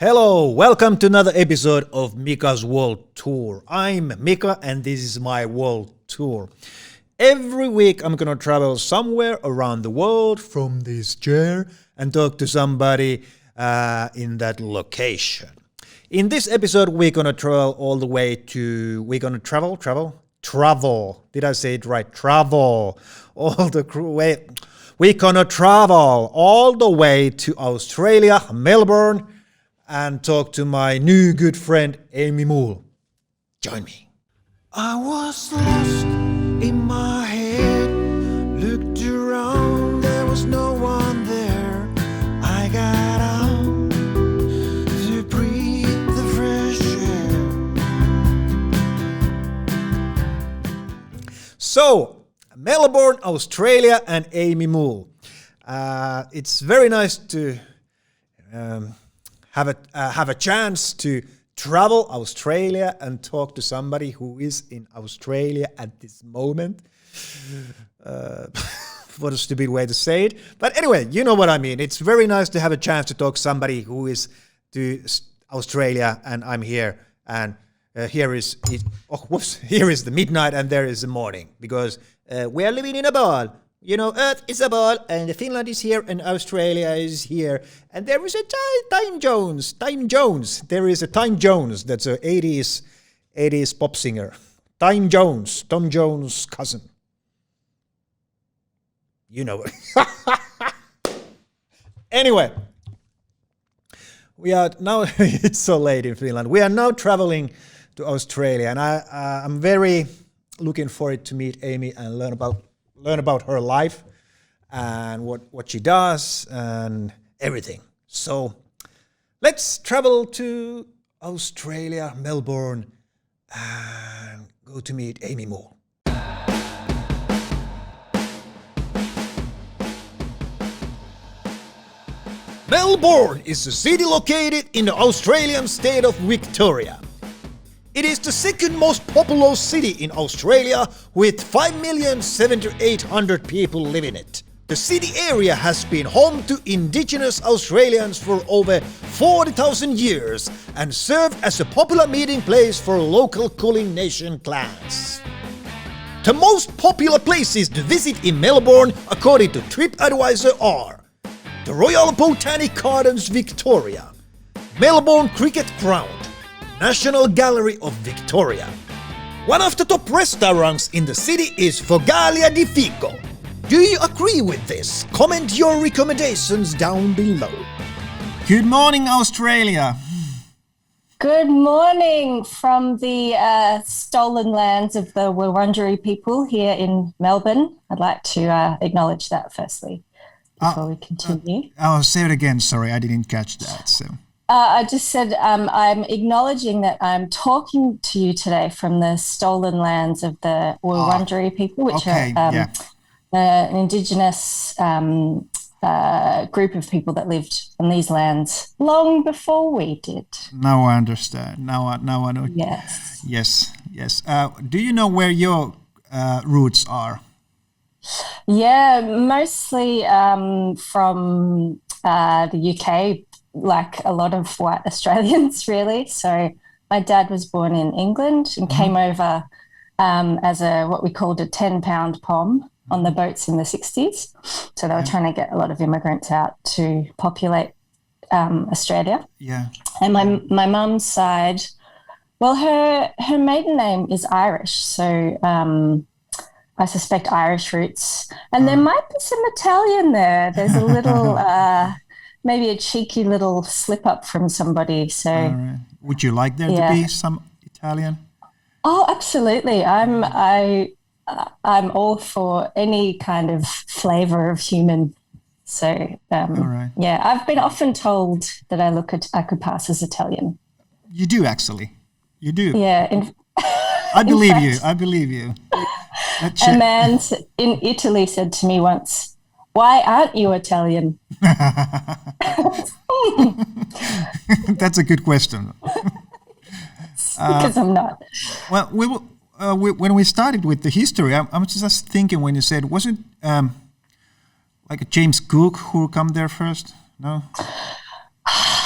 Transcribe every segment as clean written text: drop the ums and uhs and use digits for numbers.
Hello, welcome to another episode of Mika's World Tour. I'm Mika and this is my world tour. Every week I'm gonna travel somewhere around the world from this chair and talk to somebody in that location. In this episode we're gonna travel all the way to, travel. Did I say it right? Travel. All the way. We're gonna travel all the way to Australia, Melbourne, and talk to my new good friend Amy Moule. Join me. I was lost in my head, looked around, there was no one there. I got out to breathe the fresh air. So, Melbourne, Australia and Amy Moule. It's very nice to have a chance to travel Australia and talk to somebody who is in Australia at this moment. What a stupid way to say it. But anyway, you know what I mean. It's very nice to have a chance to talk to somebody who is to Australia and I'm here. And here is the midnight and there is the morning. Because we are living in a ball. You know, Earth is a ball, and Finland is here, and Australia is here, and there is a Time Jones. There is a Time Jones. That's a 80s pop singer. Time Jones, Tom Jones' cousin. You know it. Anyway, we are now. It's so late in Finland. We are now traveling to Australia, and I'm very looking forward to meet Amy and learn about her life and what she does and everything. So let's travel to Australia, Melbourne, and go to meet Amy Moule. Melbourne is a city located in the Australian state of Victoria. It is the second most populous city in Australia with 5,700,800 people live in it. The city area has been home to Indigenous Australians for over 40,000 years and served as a popular meeting place for local Kulin Nation clans. The most popular places to visit in Melbourne according to TripAdvisor are the Royal Botanic Gardens Victoria, Melbourne Cricket Ground, National Gallery of Victoria. One of the top restaurants in the city is Fogalia di Figo. Do you agree with this? Comment your recommendations down below. Good morning, Australia. Good morning from the stolen lands of the Wurundjeri people here in Melbourne. I'd like to acknowledge that firstly before we continue. I'll say it again. Sorry, I didn't catch that. So. I just said I'm acknowledging that I'm talking to you today from the stolen lands of the Wurundjeri people, which are an Indigenous group of people that lived on these lands long before we did. Now I understand. Now I know. Yes. Yes. Do you know where your roots are? Yeah, mostly from the UK. Like a lot of white Australians, really. So my dad was born in England and came over as what we called a 10-pound pom on the boats in the 60s. So they were trying to get a lot of immigrants out to populate Australia. Yeah. And my mum's side, well, her maiden name is Irish. So I suspect Irish roots. And there might be some Italian there. There's a little... maybe a cheeky little slip up from somebody. So, would you like there to be some Italian? Oh, absolutely. I'm all for any kind of flavor of human. So, yeah, I've been often told that I could pass as Italian. You do, actually. You do. Yeah. I believe you. A man in Italy said to me once, "Why aren't you Italian?" That's a good question. Because I'm not. Well, when we started with the history, I'm just thinking when you said, wasn't like a James Cook who come there first? No?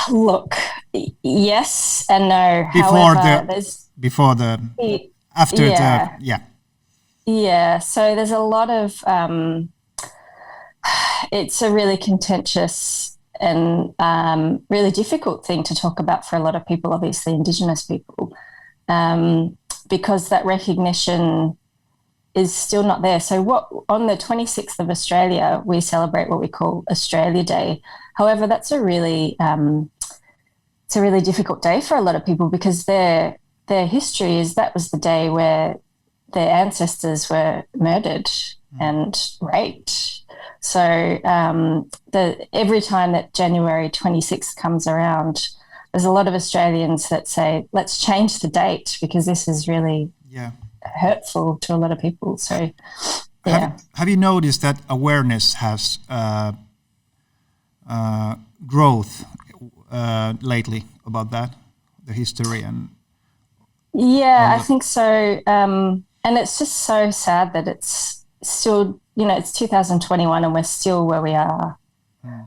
Look, Yes and no. Before However, after yeah, yeah. yeah. So there's a lot of it's a really contentious and really difficult thing to talk about for a lot of people, obviously Indigenous people, because that recognition is still not there. So on the 26th of Australia, we celebrate what we call Australia Day. However, that's it's a really difficult day for a lot of people because their history is that was the day where their ancestors were murdered and raped. So every time that January 26th comes around, there's a lot of Australians that say, let's change the date because this is really hurtful to a lot of people. So, yeah. Have you noticed that awareness has growth lately about that, the history and... Yeah, I think so. And it's just so sad that it's still, it's 2021 and we're still where we are.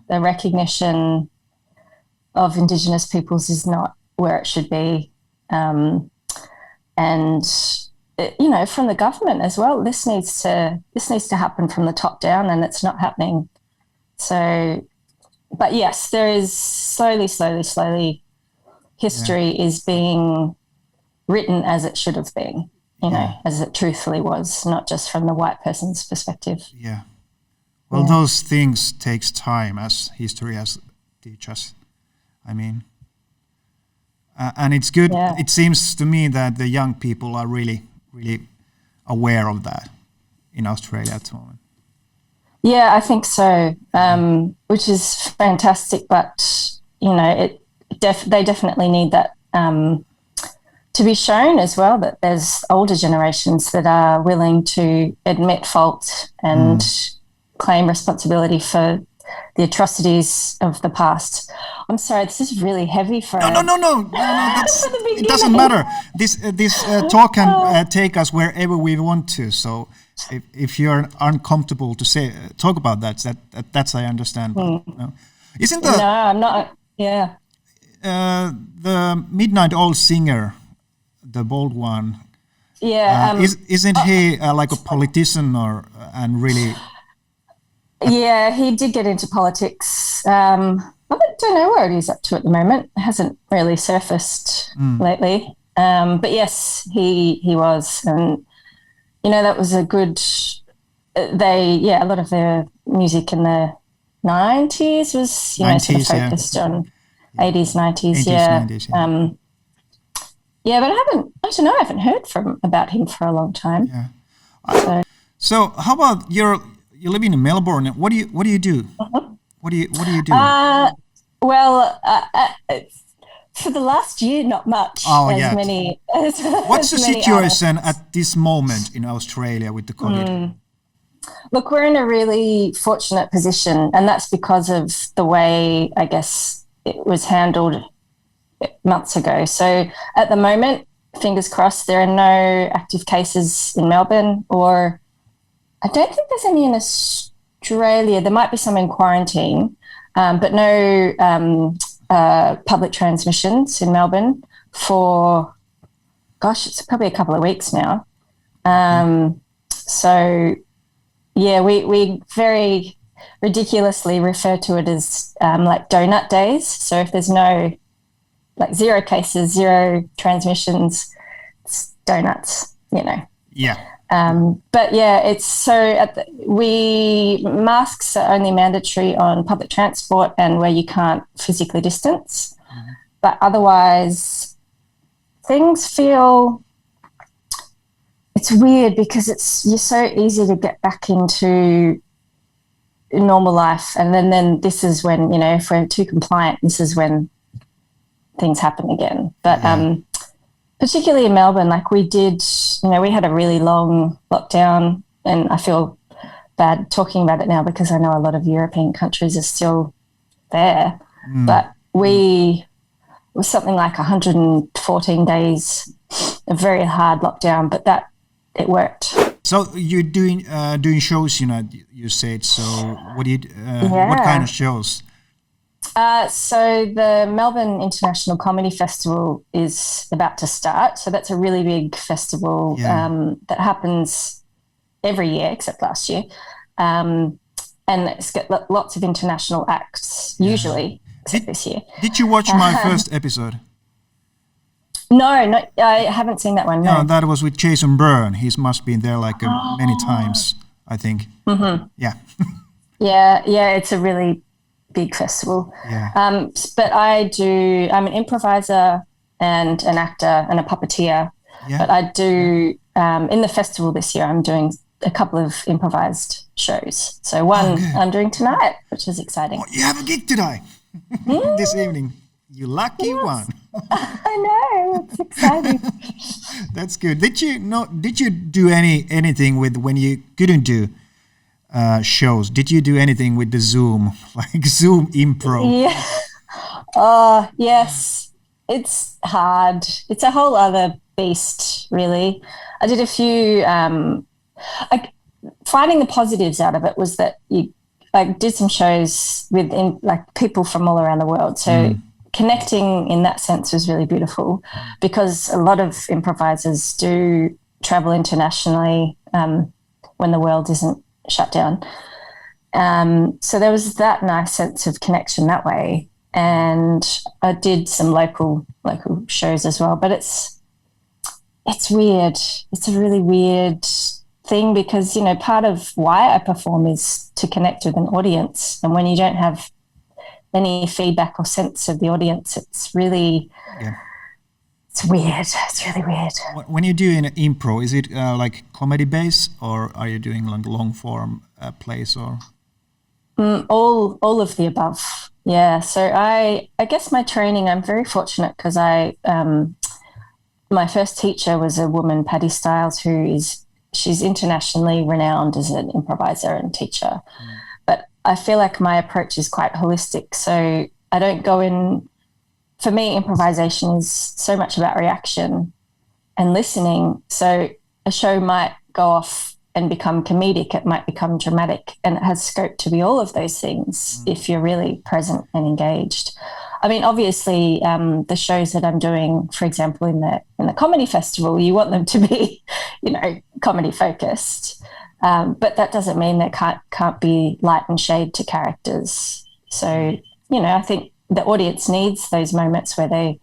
The recognition of Indigenous peoples is not where it should be. And, from the government as well, this needs to happen from the top down and it's not happening. So, but yes, there is slowly, history is being written as it should have been. As it truthfully was, not just from the white person's perspective. Yeah. Well, those things takes time, as history has teach us. I mean, and it's good. Yeah. It seems to me that the young people are really, really aware of that in Australia at the moment. Yeah, I think so, which is fantastic. But, they definitely need that to be shown as well, that there's older generations that are willing to admit fault and claim responsibility for the atrocities of the past. I'm sorry, this is really heavy for No. That's, it doesn't matter. This talk can take us wherever we want to. So if you're uncomfortable to talk about that's I understand. But, isn't the... No, I'm not. Yeah. The Midnight Oil Singer, the bald one. Yeah. Isn't he like a politician and really? Yeah, he did get into politics. I don't know where he's up to at the moment. It hasn't really surfaced lately. But yes, he was, and that was a good. A lot of their music in the 90s was sort of focused on 80s, 90s. 90s, yeah. Yeah, but I haven't heard about him for a long time. Yeah. So how about you're living in Melbourne? What do you do? What do you do? For the last year, not much. What's the situation at this moment in Australia with the COVID? Look, we're in a really fortunate position, and that's because of the way, I guess, it was handled months ago. So at the moment, fingers crossed, there are no active cases in Melbourne, or I don't think there's any in Australia. There might be some in quarantine, but no public transmissions in Melbourne for, it's probably a couple of weeks now. So, yeah, we very ridiculously refer to it as like donut days. So if there's no, like, 0 cases, 0 transmissions, it's donuts, Yeah. But yeah, it's so masks are only mandatory on public transport and where you can't physically distance. But otherwise, things feel, it's weird because you're so easy to get back into normal life. And then this is when, if we're too compliant, this is when things happen again. But particularly in Melbourne, like we did, we had a really long lockdown, and I feel bad talking about it now because I know a lot of European countries are still there. But it was something like 114 days, a very hard lockdown, but it worked. So you're doing shows, you said. So what do you what kind of shows? So the Melbourne International Comedy Festival is about to start. So that's a really big festival that happens every year except last year. And it's got lots of international acts usually, except this year. Did you watch my first episode? No, I haven't seen that one. No, that was with Jason Byrne. He's must been there like many times, I think. Mm-hmm. Yeah. yeah. It's a really big festival. Yeah. But I'm an improviser and an actor and a puppeteer. Yeah. But I do in the festival this year. I'm doing a couple of improvised shows. So one I'm doing tonight, which is exciting. Oh, you have a gig today, this evening. You lucky one. I know, it's exciting. That's good. Did you do anything with when you couldn't do shows? Did you do anything with the Zoom, like Zoom improv? Yeah. Oh, yes. It's hard. It's a whole other beast, really. I did a few. Finding the positives out of it was that you did some shows with people from all around the world. So connecting in that sense was really beautiful because a lot of improvisers do travel internationally when the world isn't shut down. So there was that nice sense of connection that way. And I did some local shows as well, but it's weird. It's a really weird thing because, part of why I perform is to connect with an audience. And when you don't have any feedback or sense of the audience, it's really, it's weird. It's really weird. When you do an improv, is it like comedy based or are you doing like long form plays or? All of the above. Yeah. So I guess my training, I'm very fortunate because my first teacher was a woman, Patty Stiles, she's internationally renowned as an improviser and teacher. But I feel like my approach is quite holistic. So I don't go in, for me, improvisation is so much about reaction and listening. So a show might go off and become comedic, it might become dramatic, and it has scope to be all of those things if you're really present and engaged. I mean, obviously, the shows that I'm doing, for example, in the comedy festival, you want them to be, comedy focused, but that doesn't mean there can't be light and shade to characters. So, I think the audience needs those moments where they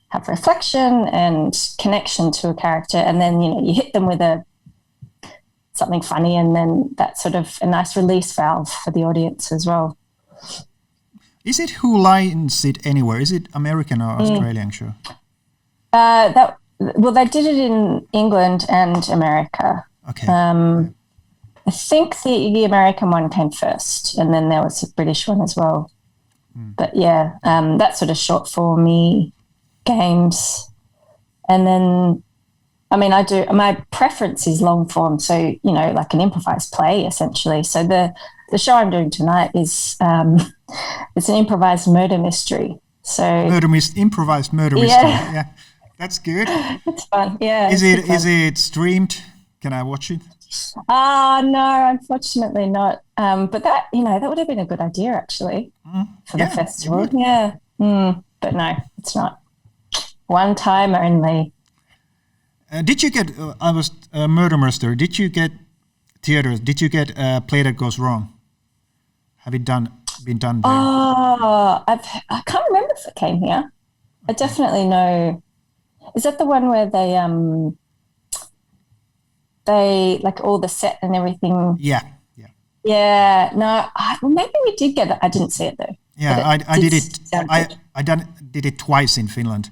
have reflection and connection to a character, and then you hit them with something funny, and then that's sort of a nice release valve for the audience as well. Is it Who Lines It Anywhere? Is it American or Australian show? They did it in England and America. Okay. I think the American one came first, and then there was a British one as well. But yeah, that's sort of short formy games. And then, my preference is long form. So, like an improvised play, essentially. So the show I'm doing tonight is it's an improvised murder mystery. So improvised murder mystery. Yeah, that's good. It's fun. Yeah. Is it streamed? Can I watch it? No, unfortunately not. But that would have been a good idea actually for the festival. Yeah. But no, it's not. One time only. Did you get? I was a murder mystery. Did you get theaters? Did you get a play that goes wrong? Have it been done there? Oh, I can't remember if it came here. Okay. I definitely know. Is that the one where they like all the set and everything? Yeah. Yeah. No, maybe we did get it. I didn't see it though. Yeah, I did it. Did it twice in Finland.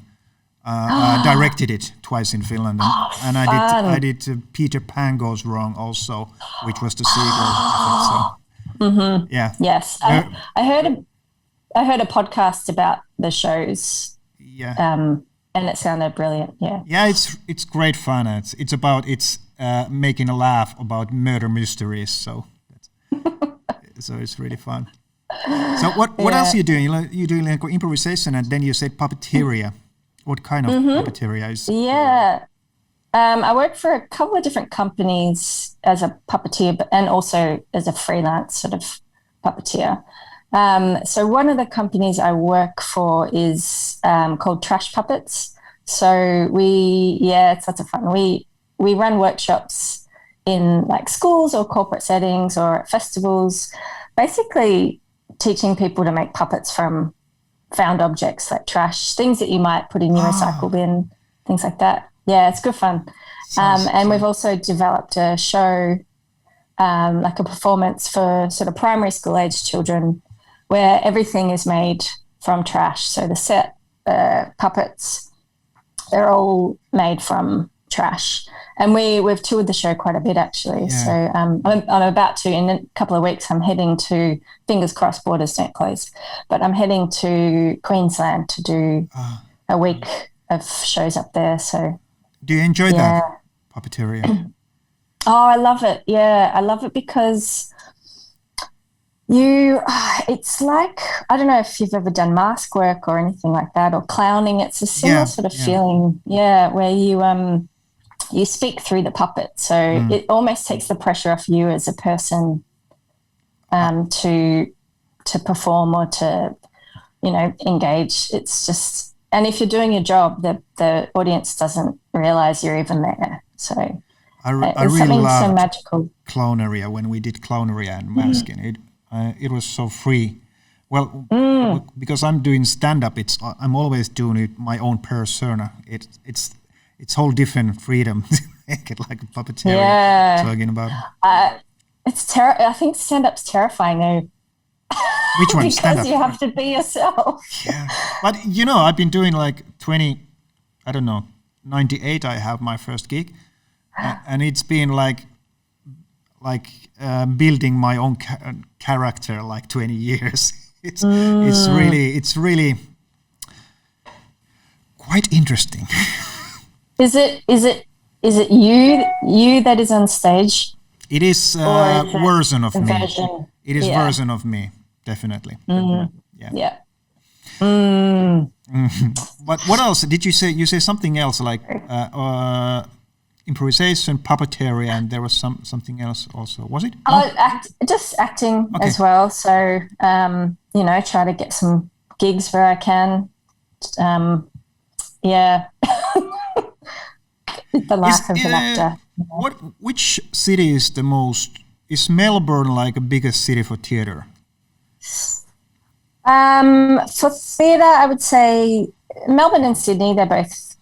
Directed it twice in Finland, and I did Peter Pan Goes Wrong also, which was the sequel. So, yeah. Yes, I heard a podcast about the shows. Yeah. And it sounded brilliant. Yeah. Yeah, it's great fun. It's making a laugh about murder mysteries. So it's really fun. So what else are you doing? You're doing like improvisation, and then you said puppeteer. What kind of puppeteer is? Yeah. I work for a couple of different companies as a puppeteer, and also as a freelance sort of puppeteer. So one of the companies I work for is called Trash Puppets. So it's lots of fun. We run workshops in like schools or corporate settings or at festivals, basically teaching people to make puppets from found objects like trash, things that you might put in your recycle bin, things like that. Yeah, it's good fun. And we've also developed a show, like a performance for sort of primary school age children, where everything is made from trash. So the set puppets, they're all made from trash. And we've toured the show quite a bit, actually. Yeah. So I'm about to, in a couple of weeks, I'm heading to, fingers crossed, borders don't close, but I'm heading to Queensland to do a week of shows up there. So do you enjoy that, puppeteering? Oh, I love it. Yeah, I love it because it's like, I don't know if you've ever done mask work or anything like that, or clowning. It's a similar sort of feeling, where you speak through the puppet. So it almost takes the pressure off you as a person to perform or to, engage. It's just, and if you're doing your job, the audience doesn't realize you're even there. So I really loved so magical. Clowneria when we did clowneria and masking. It was so free. Well, because I'm doing stand-up, I'm always doing it my own persona. It's whole different freedom to make it like a puppeteer talking about. I think stand-up's terrifying though. Which one? Because you have to be yourself. Yeah, but I've been doing like 98. I have my first gig. And it's been like building my own character like 20 years. It's really quite interesting. Is it you that is on stage? It is a version of me. It is version of me, definitely. Yeah. But what else did you say? You say something else like improvisation, puppeteer, and there was something else also. Was it? Just acting as well. So try to get some gigs where I can. The life of an actor. Which city is the most? Is Melbourne like a biggest city for theatre? For theatre, I would say Melbourne and Sydney. They're both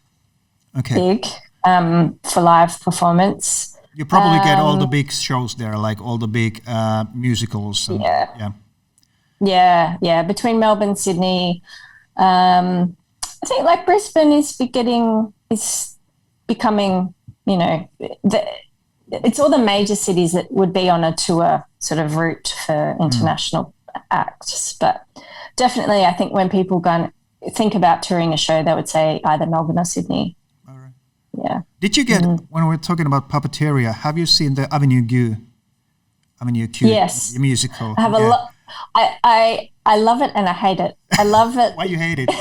big. For live performance. You probably get all the big shows there, like all the big musicals. Between Melbourne, Sydney, I think like Brisbane is becoming, it's all the major cities that would be on a tour sort of route for international acts. But definitely, I think when people go and think about touring a show, they would say either Melbourne or Sydney. Yeah. Did you get, when we're talking about puppeteer, have you seen the Avenue Q? Yes. The musical. I have a lot. I love it and I hate it. I love it. Why you hate it?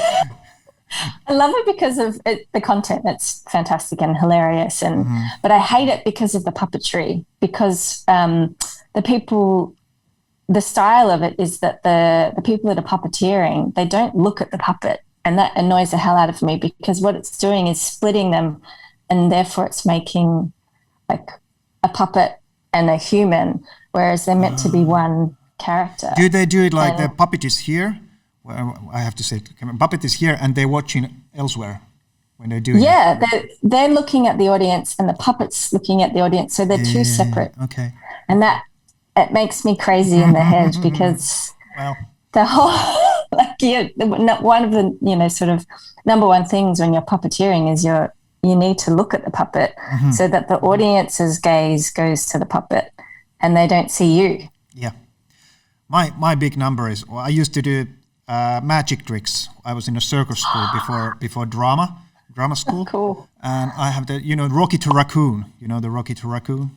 I love it because of the content. It's fantastic and hilarious, but I hate it because of the puppetry. Because the style of it is that the people that are puppeteering, they don't look at the puppet, and that annoys the hell out of me because what it's doing is splitting them, and therefore it's making like a puppet and a human, whereas they're meant to be one character. Do they do it like the puppet is here? Well, I have to say, puppet is here, and they're watching elsewhere when they're doing it. They're looking at the audience, and the puppet's looking at the audience, so they're two separate. Okay. And it makes me crazy in the head because the whole one of the sort of number one things when you're puppeteering is you need to look at the puppet so that the audience's gaze goes to the puppet and they don't see you. Yeah. My big number is, I used to do magic tricks. I was in a circus school before drama school. Cool. And I have the Rocky to Raccoon. You know the Rocky to Raccoon?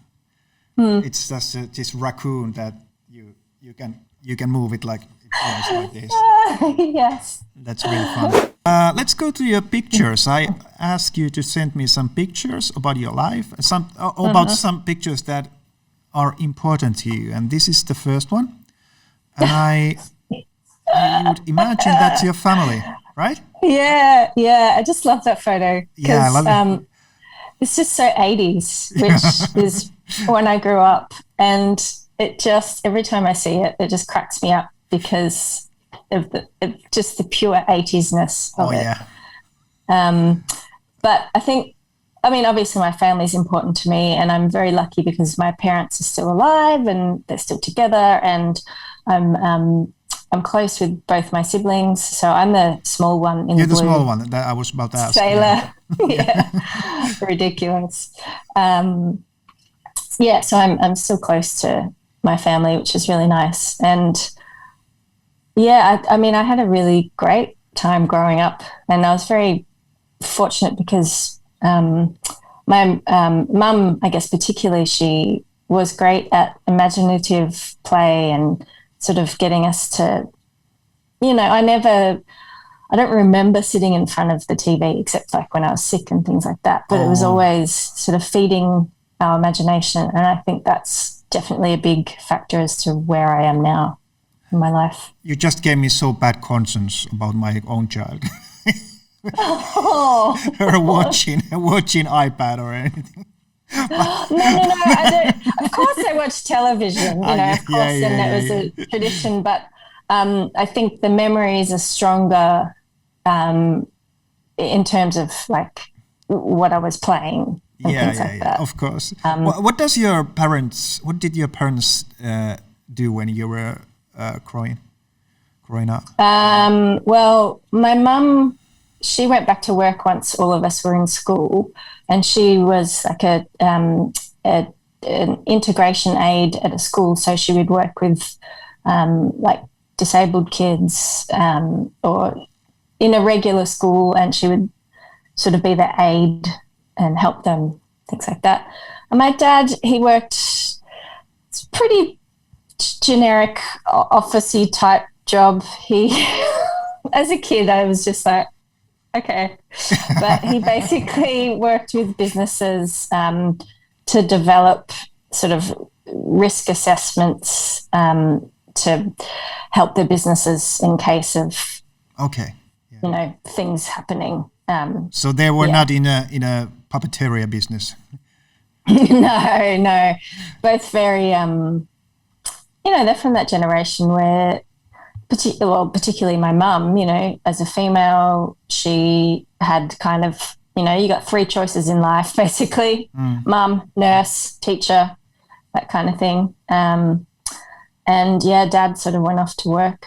It's just this raccoon that you can move it like this. Yes. That's really fun. Let's go to your pictures. I ask you to send me some pictures about your life, about some pictures that are important to you. And this is the first one. And you would imagine that's your family, right? Yeah, yeah. I just love that photo Yeah, I because love it. it's just so 80s, which is when I grew up. And it just, every time I see it, it just cracks me up because of just the pure 80s-ness of Oh, it. yeah. But I think, I mean, obviously my family is important to me, and I'm very lucky because my parents are still alive and they're still together, and I'm close with both my siblings. So I'm the small one in You're the the blue. small one that I was about to ask. Sailor. Yeah. Ridiculous. Yeah, so I'm still close to my family, which is really nice. And yeah, I mean, I had a really great time growing up, and I was very fortunate because my mum, I guess particularly, she was great at imaginative play and sort of getting us to, I don't remember sitting in front of the TV except like when I was sick and things like that. But it was always sort of feeding our imagination. And I think that's definitely a big factor as to where I am now in my life. You just gave me so bad conscience about my own child. Her watching iPad or anything. No. I don't. Of course, I watch television. Of course, and that was a tradition. But I think the memories are stronger in terms of like what I was playing and things like that. Of course. What did your parents do when you were growing up? Well, my mum, she went back to work once all of us were in school, and she was like an integration aide at a school. So she would work with like disabled kids or in a regular school, and she would sort of be the aide and help them, things like that. And my dad, he worked, it's pretty generic officey type job. He, as a kid, I was just like, okay. But he basically worked with businesses to develop sort of risk assessments to help their businesses in case of things happening. So they were not in a puppeteer business. No. Both very they're from that generation where particularly my mum, as a female, she had kind of, you got three choices in life, basically. Mum, nurse, teacher, that kind of thing. And yeah, Dad sort of went off to work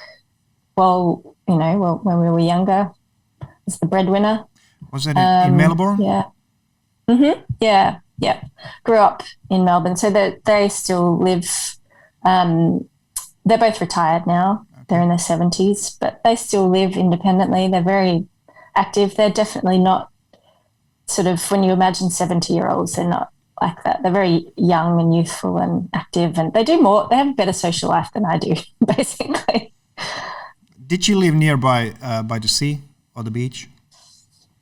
when we were younger as the breadwinner. Was it in Melbourne? Yeah. Mm-hmm. Yeah. Grew up in Melbourne. So they still live, they're both retired now. They're in their 70s, but they still live independently. They're very active. They're definitely not sort of, when you imagine 70-year-olds, they're not like that. They're very young and youthful and active, and they do more. They have a better social life than I do, basically. Did you live nearby by the sea or the beach?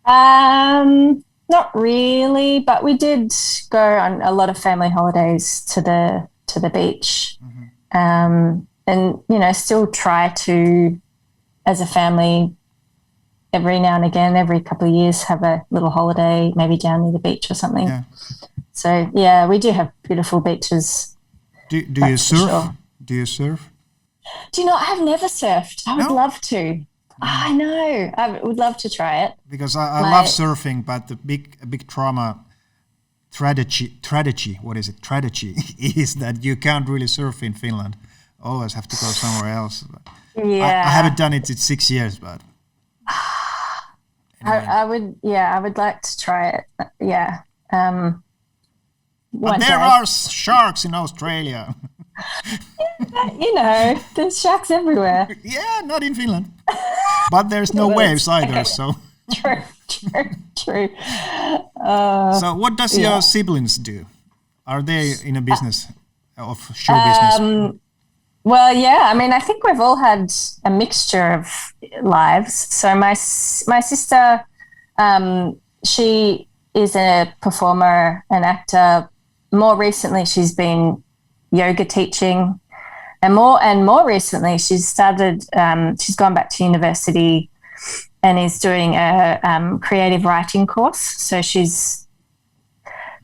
Not really, but we did go on a lot of family holidays to the beach. Mm-hmm. And, still try to, as a family, every now and again, every couple of years, have a little holiday, maybe down near the beach or something. Yeah. So, yeah, we do have beautiful beaches. Do you surf? Sure. Do you surf? Do you know, I've never surfed. I would love to. I know. I would love to try it. Because I love surfing, but the big tragedy, what is it? Tragedy is that you can't really surf in Finland. Always have to go somewhere else. Yeah. I haven't done it in 6 years, but anyway. I would like to try it. Yeah. But there are sharks in Australia. There's sharks everywhere. Yeah, not in Finland. But there's no waves either, so. True. So what does your siblings do? Are they in a business of show business? Well, yeah. I mean, I think we've all had a mixture of lives. So my sister, she is a performer, an actor. More recently, she's been yoga teaching. and more recently, she's gone back to university and is doing a creative writing course. So she's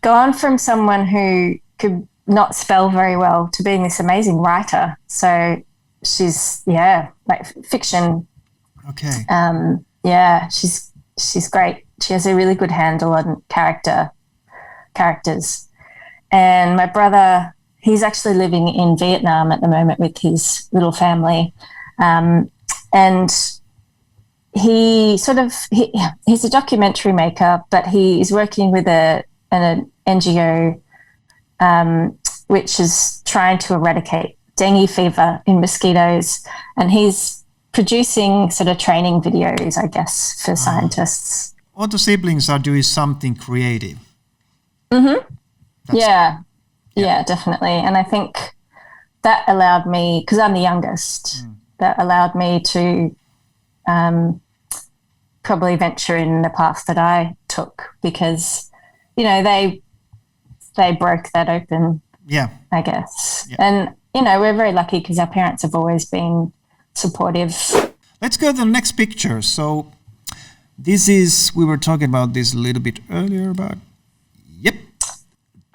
gone from someone who could not spell very well to being this amazing writer. So she's like fiction. Okay. She's great. She has a really good handle on characters. And my brother, he's actually living in Vietnam at the moment with his little family. And he's a documentary maker, but he is working with an NGO which is trying to eradicate dengue fever in mosquitoes. And he's producing sort of training videos, I guess, for scientists. All the siblings are doing something creative. Mm-hmm. Yeah, definitely. And I think that allowed me, because I'm the youngest, that allowed me to probably venture in the path that I took, because, they broke that open, I guess. Yeah. And, we're very lucky because our parents have always been supportive. Let's go to the next picture. So we were talking about this a little bit earlier about,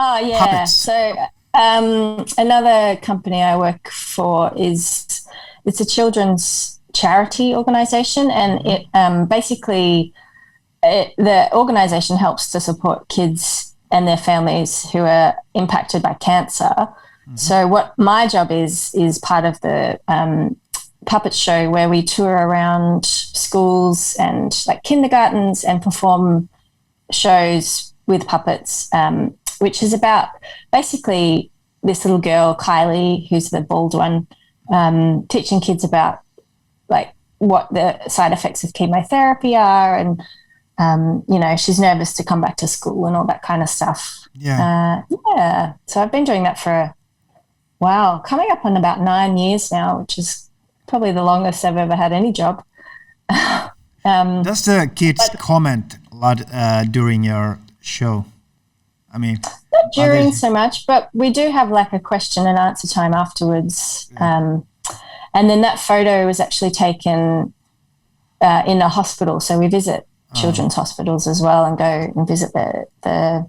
Oh, yeah. puppets. So another company I work for it's a children's charity organization, and it the organization helps to support kids and their families who are impacted by cancer. Mm-hmm. So what my job is part of the puppet show, where we tour around schools and like kindergartens and perform shows with puppets, which is about basically this little girl, Kylie, who's the bald one, teaching kids about like what the side effects of chemotherapy are, and she's nervous to come back to school and all that kind of stuff. So I've been doing that for coming up on about 9 years now, which is probably the longest I've ever had any job. Does the kids comment a lot during your show? I mean, not during so much, but we do have like a question and answer time afterwards. And then that photo was actually taken in a hospital. So we visit children's hospitals as well and go and visit the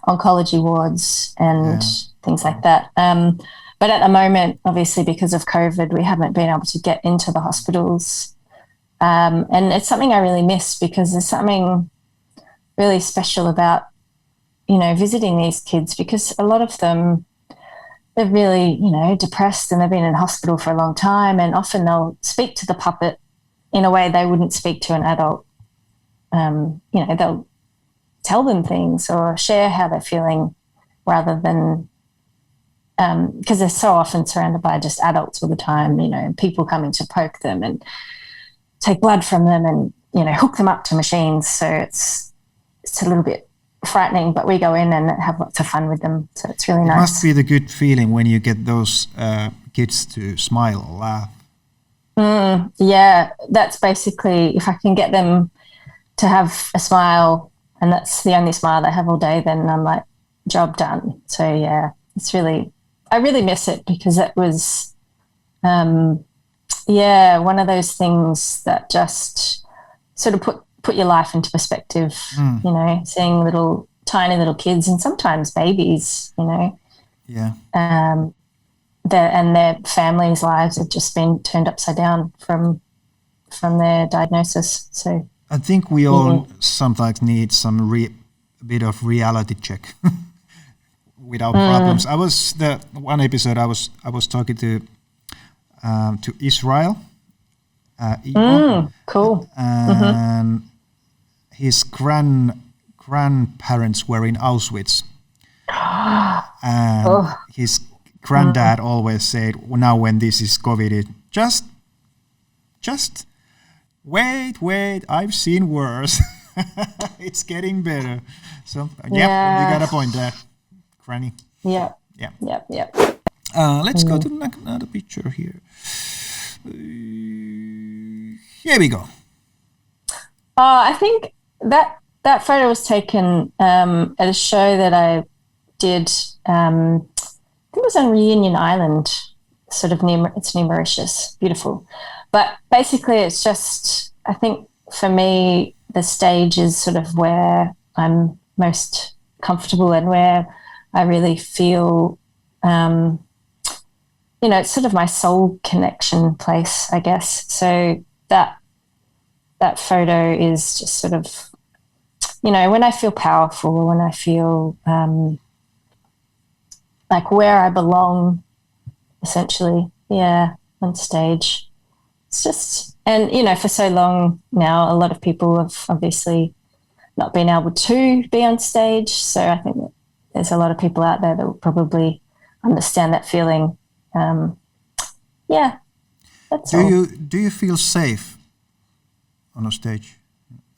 oncology wards and things like that. But at the moment, obviously, because of COVID, we haven't been able to get into the hospitals. And it's something I really miss, because there's something really special about, visiting these kids, because a lot of them, they're really, depressed, and they've been in hospital for a long time, and often they'll speak to the puppet in a way they wouldn't speak to an adult. They'll tell them things or share how they're feeling, rather than because they're so often surrounded by just adults all the time, people coming to poke them and take blood from them and, hook them up to machines. So it's a little bit frightening, but we go in and have lots of fun with them. So it's really nice. It must be the good feeling when you get those kids to smile or laugh. Yeah, that's basically, if I can get them to have a smile, and that's the only smile they have all day, then I'm like, job done. So yeah, I really miss it, because it was, one of those things that just sort of put your life into perspective, seeing tiny little kids, and sometimes babies, Yeah. their families' lives have just been turned upside down from their diagnosis. So I think we all sometimes need some bit of reality check with our problems. I was one episode I was talking to Israel. Cool. And his grandparents were in Auschwitz. And his granddad always said, now when this is COVID, just wait, I've seen worse. It's getting better. So, you got a point there, Granny. Yeah. Yeah. Yep. Let's go to another picture here. Here we go. I think that photo was taken at a show that I did. I think it was on Reunion Island. sort of it's numericious, beautiful. But basically, it's just, I think for me, the stage is sort of where I'm most comfortable and where I really feel, it's sort of my soul connection place, I guess. So that photo is just sort of, when I feel powerful, when I feel like where I belong, essentially, on stage. It's just, and, for so long now, a lot of people have obviously not been able to be on stage. So I think that there's a lot of people out there that will probably understand that feeling. That's all. Do you feel safe on a stage?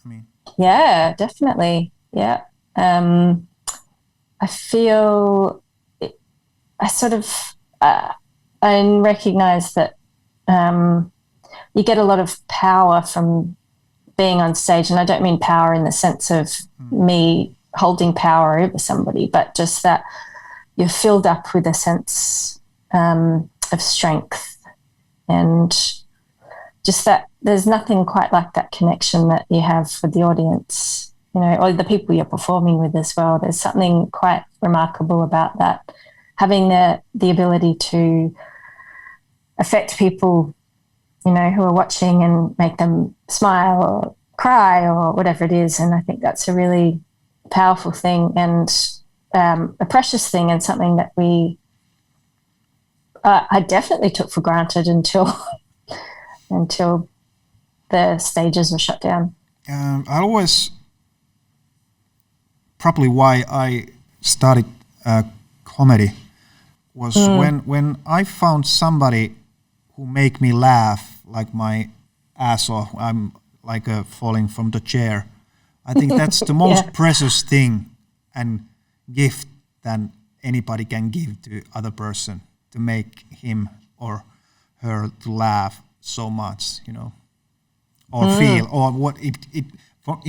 I mean, yeah, definitely. Yeah. I feel I sort of I recognize that you get a lot of power from being on stage, and I don't mean power in the sense of me holding power over somebody, but just that you're filled up with a sense of strength, and just that there's nothing quite like that connection that you have with the audience, or the people you're performing with as well. There's something quite remarkable about that, having the ability to affect people, who are watching and make them smile or cry or whatever it is. And I think that's a really powerful thing and a precious thing, and something that I definitely took for granted until the stages were shut down. I always, probably why I started comedy was when I found somebody who make me laugh like my ass off. I'm like falling from the chair. I think that's the most precious thing and gift that anybody can give to other person, to make him or her to laugh so much, or feel, or what it for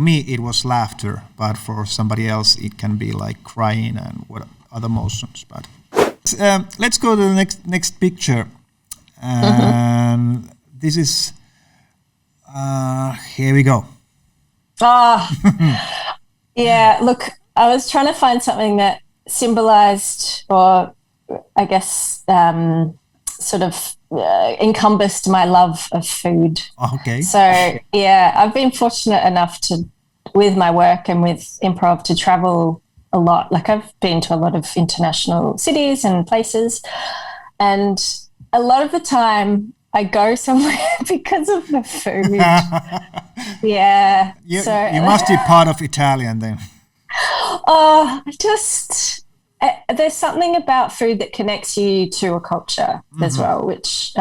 me it was laughter, but for somebody else it can be like crying and what other emotions. But let's go to the next picture. This is here we go. Yeah, look, I was trying to find something that symbolized, or I guess sort of encompassed my love of food. Okay. So I've been fortunate enough to, with my work and with improv, to travel a lot. Like, I've been to a lot of international cities and places, and a lot of the time I go somewhere because of the food. Yeah. You must be part of Italian then. There's something about food that connects you to a culture as well, which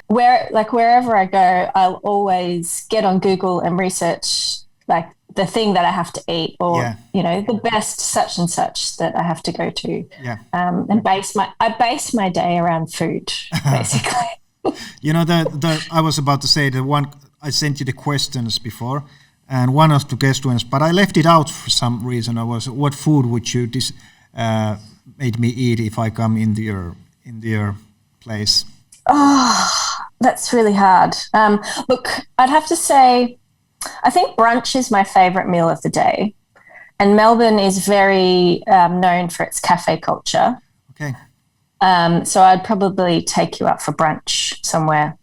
wherever I go, I'll always get on Google and research like the thing that I have to eat, or the best such and such that I have to go to. Yeah. And I base my day around food, basically. I was about to say the one I sent you the questions before, and one of the questions, but I left it out for some reason. What food would you made me eat if I come into your place? Oh, that's really hard. Look, I'd have to say, I think brunch is my favorite meal of the day, and Melbourne is very known for its cafe culture. Okay. So I'd probably take you out for brunch somewhere.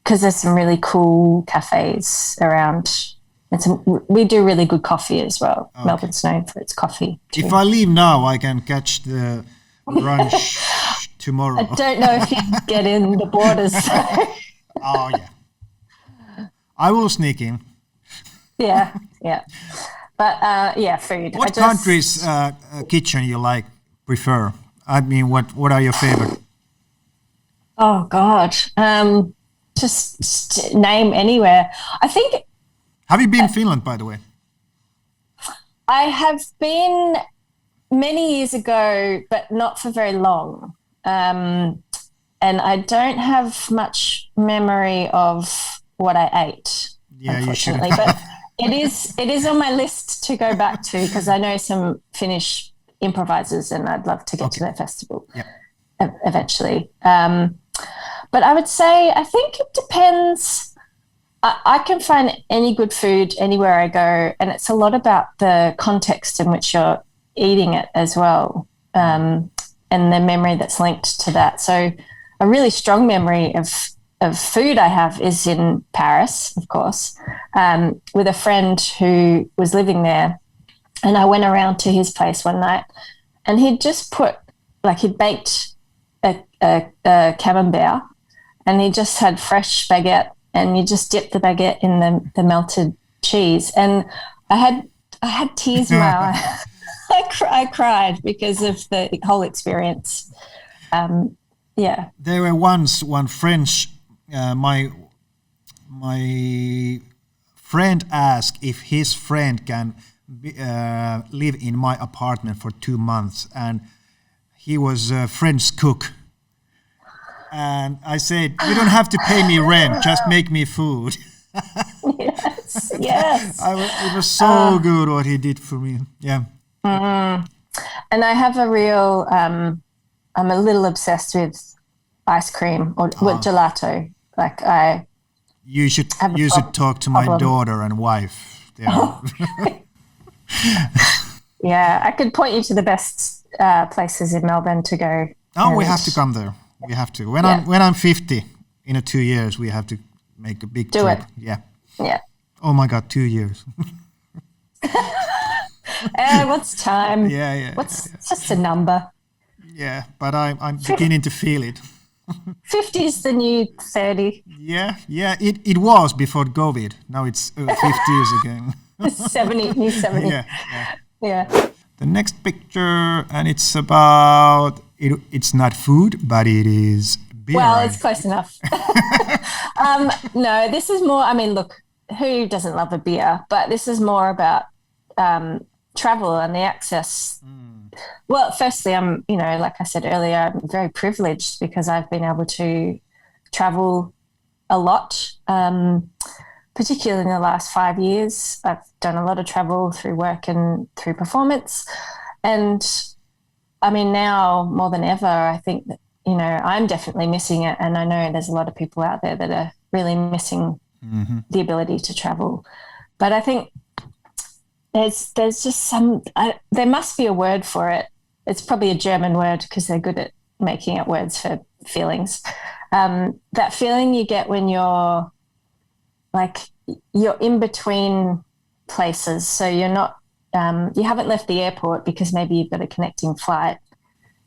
Because there's some really cool cafes around. We do really good coffee as well. Okay. Melbourne's known for its coffee too. If I leave now, I can catch the brunch tomorrow. I don't know if you can get in the borders. Oh, yeah. I will sneak in. Yeah. But, food. What country's kitchen you prefer? I mean, what are your favorite? Oh, God. Just name anywhere. I think... Have you been in Finland, by the way? I have been many years ago, but not for very long. And I don't have much memory of what I ate, unfortunately. But it is on my list to go back to, because I know some Finnish improvisers, and I'd love to get to that festival eventually. But I would say, I think it depends. I can find any good food anywhere I go, and it's a lot about the context in which you're eating it as well, and the memory that's linked to that. So a really strong memory of food I have is in Paris, of course, with a friend who was living there, and I went around to his place one night, and he'd just he'd baked a camembert, and he just had fresh baguette, and you just dip the baguette in the melted cheese. And I had tears in my eye. I cried because of the whole experience. There were once one French, my friend asked if his friend can live in my apartment for 2 months, and he was a French cook. And I said, you don't have to pay me rent, just make me food. Yes. It was so good what he did for me. Yeah. And I have a real, I'm a little obsessed with ice cream or with gelato. You should talk to my daughter and wife. Yeah, I could point you to the best places in Melbourne to go. Oh, we have to come there. We have to. When I'm 50 in 2 years, we have to make a big trip. Do it. Yeah. Yeah. Oh my God, 2 years. What's time? Yeah. It's just a number. Yeah, but I'm beginning to feel it. 50 is the new 30. Yeah. It was before COVID. Now it's 50s again. 70, new 70. Yeah. The next picture, and it's about it's not food, but it is beer. Well, it's close enough. No, this is more. I mean, look, who doesn't love a beer? But this is more about travel and the access. Well, firstly, I'm, like I said earlier, I'm very privileged because I've been able to travel a lot, particularly in the last 5 years. I've done a lot of travel through work and through performance. And I mean, now more than ever, I think that, I'm definitely missing it. And I know there's a lot of people out there that are really missing the ability to travel. But I think there's just there must be a word for it. It's probably a German word because they're good at making up words for feelings. That feeling you get when you're in between places. So you're not, you haven't left the airport because maybe you've got a connecting flight,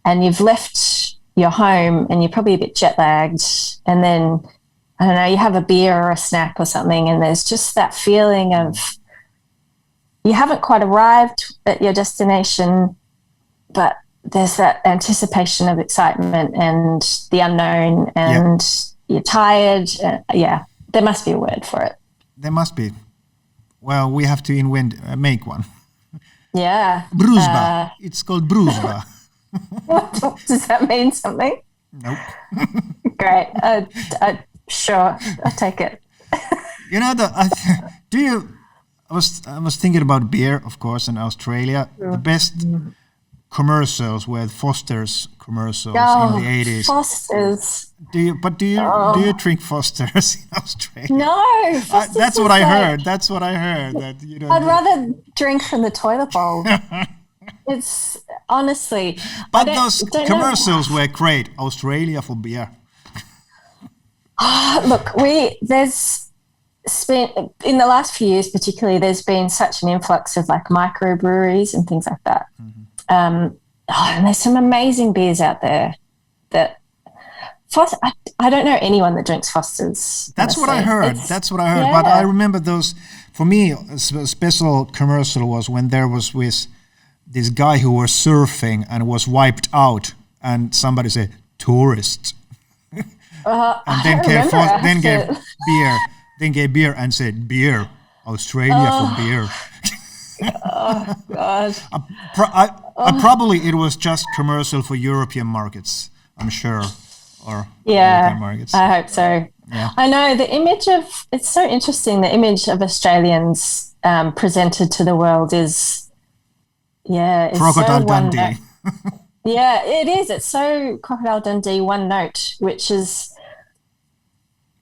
and you've left your home and you're probably a bit jet lagged. And then, I don't know, you have a beer or a snack or something, and there's just that feeling of, you haven't quite arrived at your destination, but there's that anticipation of excitement and the unknown, and you're tired. There must be a word for it. There must be. Well, we have to make one. Yeah. Bruzba. It's called bruzba. Does that mean something? Nope. Great. Sure, I'll take it. I was thinking about beer, of course, in Australia. The best commercials were Foster's commercials in the 80s. Foster's. Do you drink Foster's in Australia? No, that's what I heard. That's what I heard. That I'd rather drink from the toilet bowl. It's honestly. But those commercials were great. Australia for beer. Look, there's been, in the last few years particularly, there's been such an influx of microbreweries and things like that. And there's some amazing beers out there that Foster, I don't know anyone that drinks Foster's. That's what I heard. Yeah. But I remember those. For me, a special commercial was when there was with this guy who was surfing and was wiped out, and somebody said tourists, and then gave beer and said beer, Australia for beer. Oh God! Probably it was just commercial for European markets, I'm sure, or American markets. I hope so. Yeah. I know the image of, it's so interesting. The image of Australians presented to the world is yeah, it's Crocodile so one Dundee. note. Yeah, it is. It's so Crocodile Dundee, one note, which is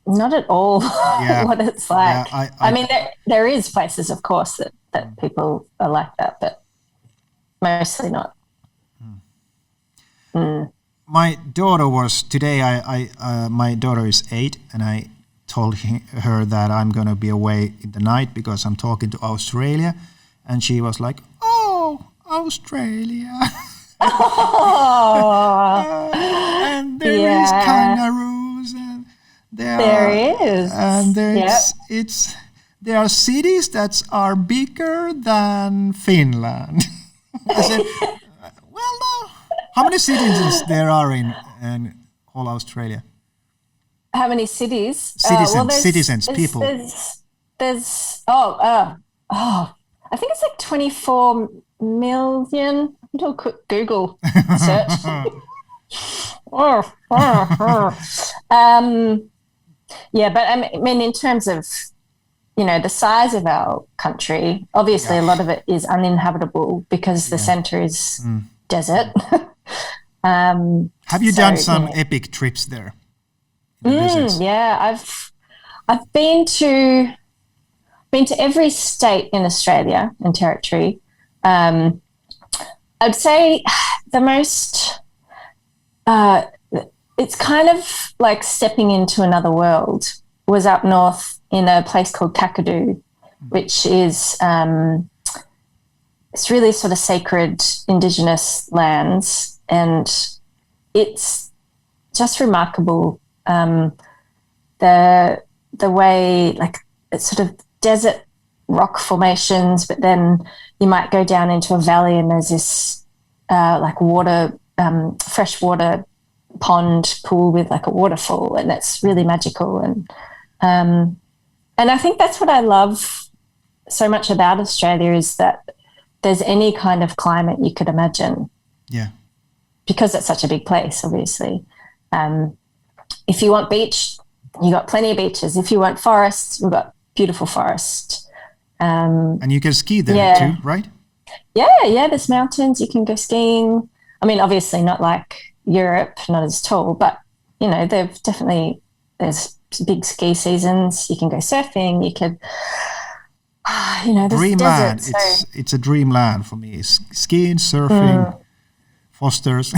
not at all Yeah. what it's like. Yeah, I mean, there is places, of course, that people are like that, but mostly not. My daughter was today. My daughter is 8, and I told her that I'm gonna be away in the night because I'm talking to Australia, and she was like, "Oh, Australia." Oh, And there is kangaroos, and there is, and there are cities that are bigger than Finland. I said, well, no. How many citizens there are in whole Australia? How many cities? Citizens, people. There's I think it's like 24 million. Do a quick Google search. Yeah, but I mean, in terms of, the size of our country, obviously a lot of it is uninhabitable because the center is desert. Have you done some epic trips there? Yeah, I've been to every state in Australia and territory. I'd say the most, it's kind of like stepping into another world, was up north in a place called Kakadu, which is, it's really sort of sacred Indigenous lands, and it's just remarkable. The way, like, it's sort of desert rock formations, but then you might go down into a valley and there's this like water, freshwater pond pool with like a waterfall, and that's really magical. And I think that's what I love so much about Australia, is that there's any kind of climate you could imagine. Yeah. Because it's such a big place, obviously. If you want beach, you got plenty of beaches. If you want forests, we've got beautiful forests. And you can ski there too, right? Yeah, there's mountains. You can go skiing. I mean, obviously not like Europe, not as tall, but, there's big ski seasons. You can go surfing. You could, there's dreamland. desert. So. It's a dreamland for me. Skiing, surfing, Fosters.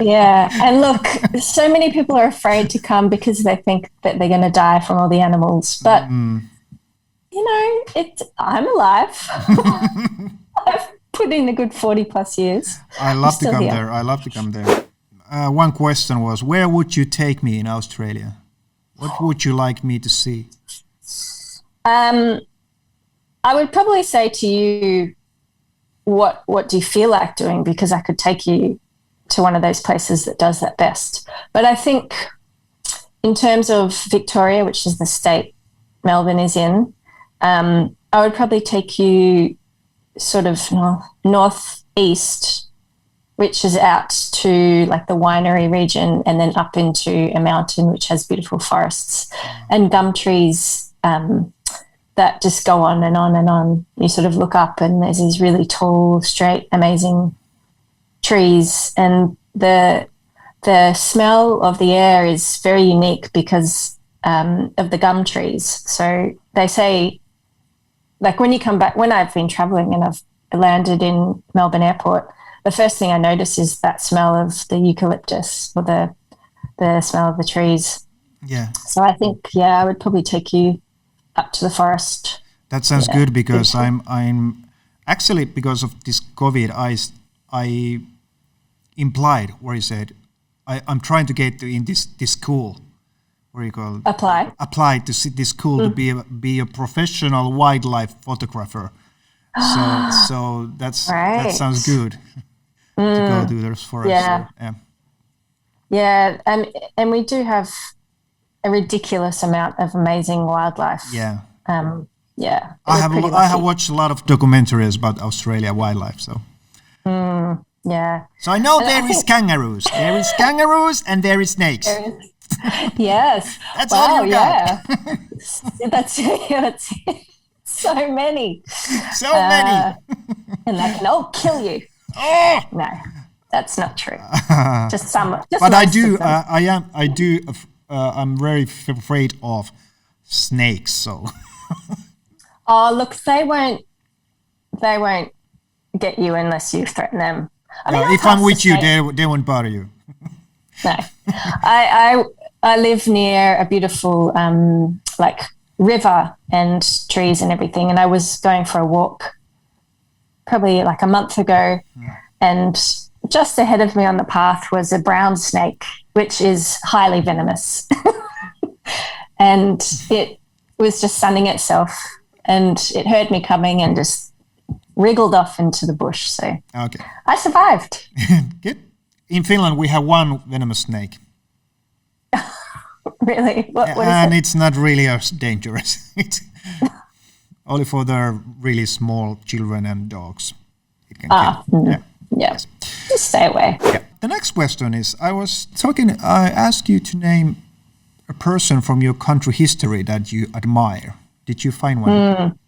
Yeah, and look, so many people are afraid to come because they think that they're going to die from all the animals. But I'm alive. I've put in a good 40 plus years. I love to come there. One question was, where would you take me in Australia? What would you like me to see? I would probably say to you, what do you feel like doing? Because I could take you to one of those places that does that best. But I think in terms of Victoria, which is the state Melbourne is in, I would probably take you sort of northeast, which is out to like the winery region, and then up into a mountain which has beautiful forests and gum trees that just go on and on and on. You sort of look up and there's these really tall, straight, amazing trees, and the smell of the air is very unique because of the gum trees. So they say, like, when you come back, when I've been traveling and I've landed in Melbourne Airport, the first thing I notice is that smell of the eucalyptus, or the smell of the trees. Yeah. So I think, I would probably take you up to the forest. That sounds good, because I'm actually, because of this COVID, I implied where you said I'm trying to get in this school. What do you call it? Apply to this school to be a professional wildlife photographer. So that sounds good to go to those forests. Yeah, and we do have a ridiculous amount of amazing wildlife. Yeah. I have watched a lot of documentaries about Australia wildlife. So. Yeah. So I know there is kangaroos. There is kangaroos and there is snakes. Yes. That's all you got. That's it. So many. So many. And they can all kill you. Oh! No, that's not true. Just some. Just But I most do. of them. I'm very afraid of snakes. So. Oh, look, they won't get you unless you threaten them. I mean, if I'm with you, they won't bother you. No, I live near a beautiful like river and trees and everything, and I was going for a walk probably like a month ago, and just ahead of me on the path was a brown snake, which is highly venomous, and it was just sunning itself, and it heard me coming and just wriggled off into the bush. So okay, I survived. Good. In Finland, we have one venomous snake. Really? What is and it? it's not really as dangerous. It's only for the really small children and dogs. It can kill. Yeah. Yes. Just stay away. Yeah. The next question is, I asked you to name a person from your country history that you admire. Did you find one?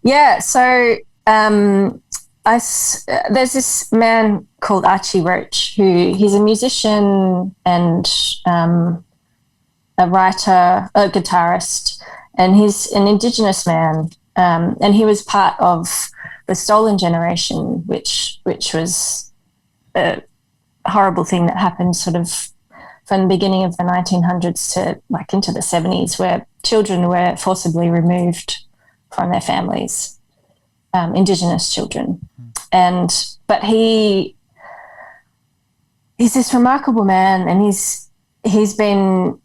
Yeah, so there's this man called Archie Roach he's a musician and a writer, a guitarist, and he's an Indigenous man, and he was part of the Stolen Generation, which was a horrible thing that happened sort of from the beginning of the 1900s to like into the 70s, where children were forcibly removed from their families, Indigenous children. But he's this remarkable man, and he's been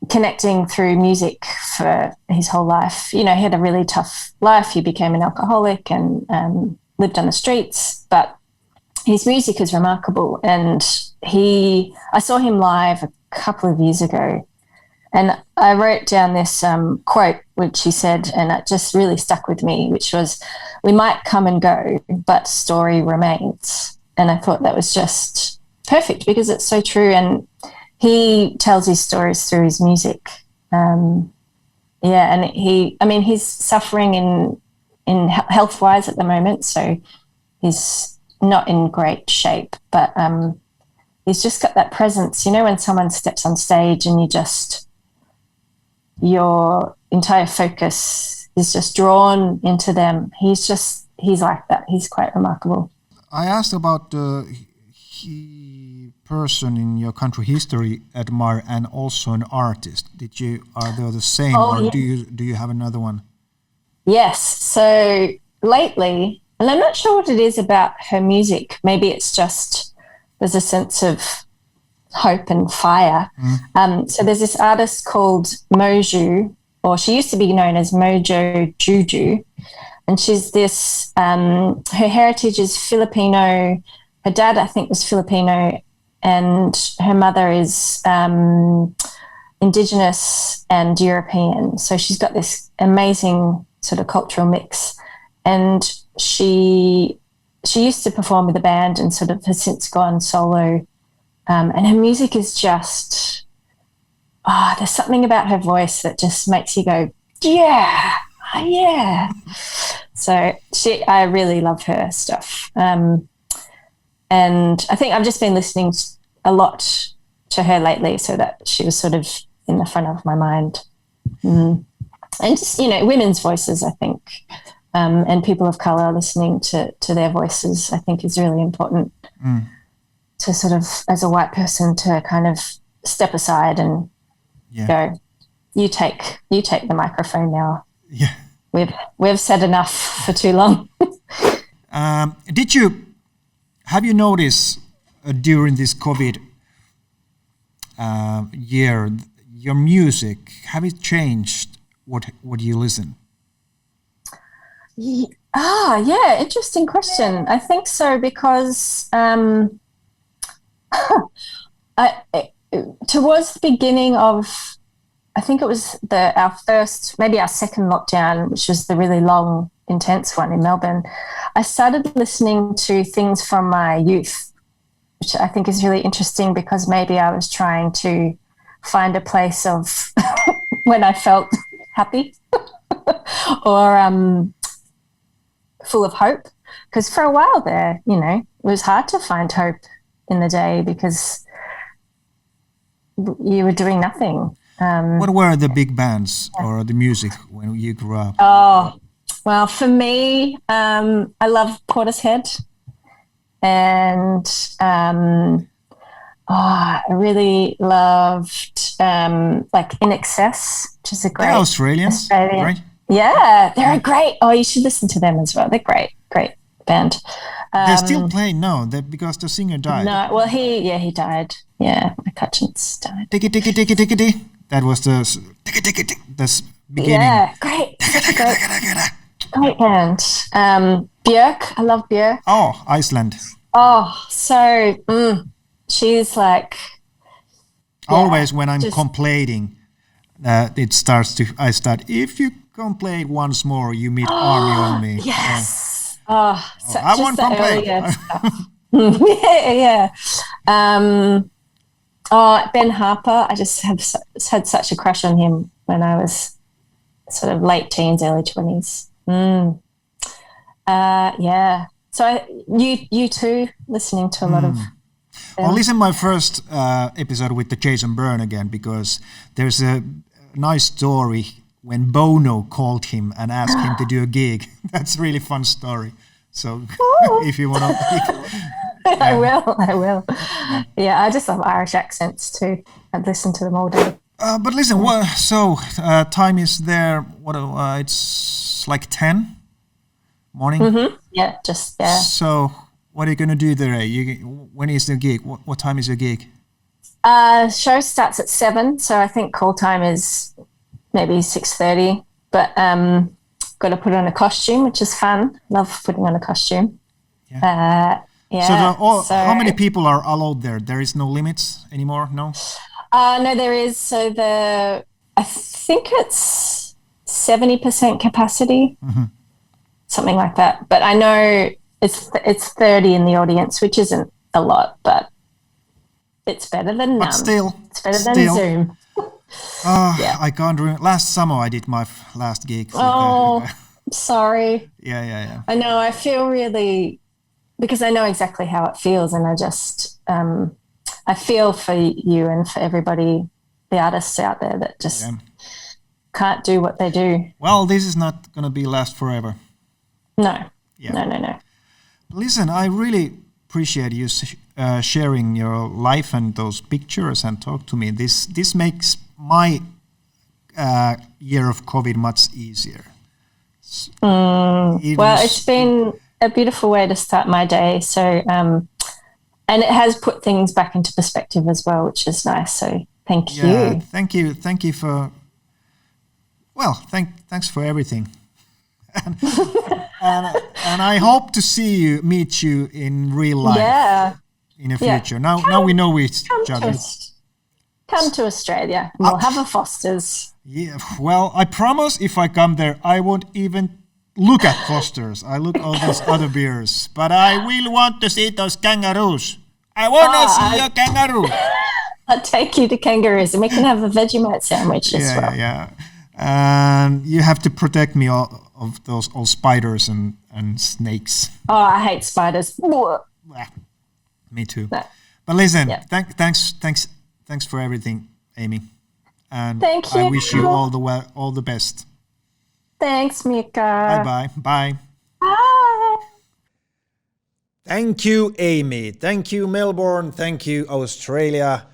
connecting through music for his whole life. You know, he had a really tough life. He became an alcoholic and lived on the streets, but his music is remarkable. And I saw him live a couple of years ago, and I wrote down this quote, which he said, and it just really stuck with me, which was, "We might come and go, but story remains." And I thought that was just perfect because it's so true. And he tells his stories through his music. And he's suffering in health-wise at the moment, so he's not in great shape, but he's just got that presence, you know, when someone steps on stage and your entire focus is just drawn into them. He's like that. He's quite remarkable. I asked about the person in your country history admire and also an artist. Are they the same, or yeah. do you have another one? Yes. So lately, and I'm not sure what it is about her music. Maybe it's just there's a sense of hope and fire. So there's this artist called Moju, or she used to be known as Mojo Juju, and she's this. Her heritage is Filipino. Her dad, I think, was Filipino, and her mother is Indigenous and European. So she's got this amazing sort of cultural mix. And she used to perform with a band and sort of has since gone solo. And her music is just, there's something about her voice that just makes you go, yeah, yeah. So I really love her stuff. And I think I've just been listening a lot to her lately, so that she was sort of in the front of my mind. And just, you know, women's voices, I think, and people of colour listening to their voices, I think is really important to sort of, as a white person, to kind of step aside and go, you take the microphone now. Yeah. We've said enough for too long. Have you noticed during this COVID year, your music, have it changed what you listen? Yeah, interesting question. I think so, because towards the beginning of, I think it was our second lockdown, which was the really long, intense one in Melbourne, I started listening to things from my youth, which I think is really interesting, because maybe I was trying to find a place of when I felt happy or full of hope. Because for a while there, you know, it was hard to find hope in the day because you were doing nothing. What were the big bands or the music when you grew up? Oh, well, for me, I love Portishead, and I really loved like In Excess, which is a great They're Australians, Australian. right? Yeah, they're great. Oh, you should listen to them as well. They're great band. They're still playing now because the singer died. No, well, he died. Yeah, Hutchins died. Ticky ticky ticky ticky ticky. That was the ticky ticky ticky. That's beginning. Yeah, great. Great band. Björk, I love Björk. Oh, Iceland. Oh, so she's like Always when I'm complaining, it starts to. I start. If you complain once more, you meet army on me. Yes. Oh, so I won't complain. yeah. Ben Harper. I just have had such a crush on him when I was sort of late teens, early 20s. Yeah. So you too, listening to a lot of. I'll listen my first episode with the Jason Byrne again because there's a nice story when Bono called him and asked him to do a gig. That's a really fun story. So if you want to... I will. Yeah, I just love Irish accents too. I'd listen to them all day. But listen, time is there. It's like 10 morning? Mm-hmm. Yeah, So what are you going to do there? When is the gig? What time is your gig? Show starts at 7, so I think call time is maybe 6:30. But got to put on a costume, which is fun. Love putting on a costume. Yeah. Yeah. So how many people are allowed there? There is no limits anymore, no? No, there is. So I think it's 70% capacity, something like that. But I know it's 30 in the audience, which isn't a lot, but it's better than none. But still, it's better than Zoom. I can't remember. Last summer I did my last gig. Oh, sorry. Yeah. I know. I feel really, because I know exactly how it feels, and I just I feel for you and for everybody, the artists out there that just can't do what they do. Well, this is not going to be last forever. No. Yeah. No. Listen, I really appreciate you sharing your life and those pictures and talk to me. This makes my year of COVID much easier. It's been a beautiful way to start my day. So, and it has put things back into perspective as well, which is nice. So thank you. Thank you for, thanks for everything. and I hope to meet you in real life in the future. Now we know each other. Come to Australia. We'll have a Foster's. Yeah, well, I promise if I come there, I won't even look at Foster's. I look at all those other beers. But I will want to see those kangaroos. I want to see a kangaroo. I'll take you to kangaroos and we can have a Vegemite sandwich as well. Yeah. And you have to protect me of those old spiders and snakes. Oh, I hate spiders. Me too. No. But listen, thanks for everything, Amy. And thank you. I wish you all the best. Thanks, Mika. Bye. Bye. Thank you, Amy. Thank you, Melbourne. Thank you, Australia.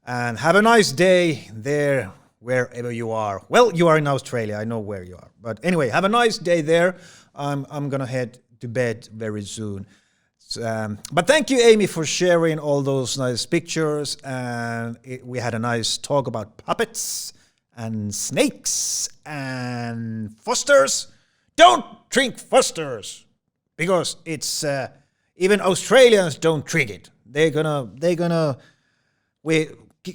And have a nice day there, wherever you are. Well, you are in Australia. I know where you are. But anyway, have a nice day there. I'm going to head to bed very soon. But thank you, Amy, for sharing all those nice pictures. And we had a nice talk about puppets and snakes and Fosters. Don't drink Fosters because it's even Australians don't drink it. They're gonna we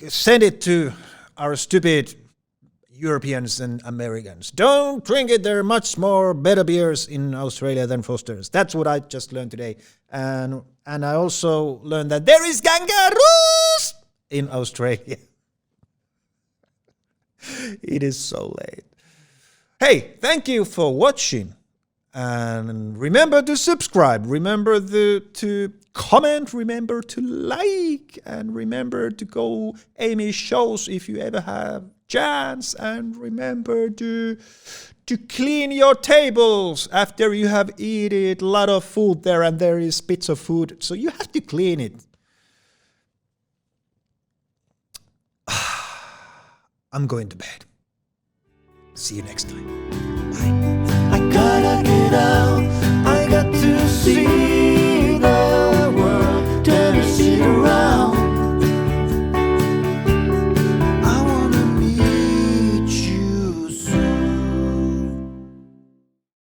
send it to our stupid Europeans and Americans. Don't drink it. There are much more better beers in Australia than Foster's. That's what I just learned today. And I also learned that there is kangaroos in Australia. It is so late. Hey, thank you for watching. And remember to subscribe. Remember to comment. Remember to like. And remember to go Amy's shows if you ever have chance. And remember to clean your tables after you have eaten a lot of food there and there is bits of food. So you have to clean it. I'm going to bed. See you next time. Bye.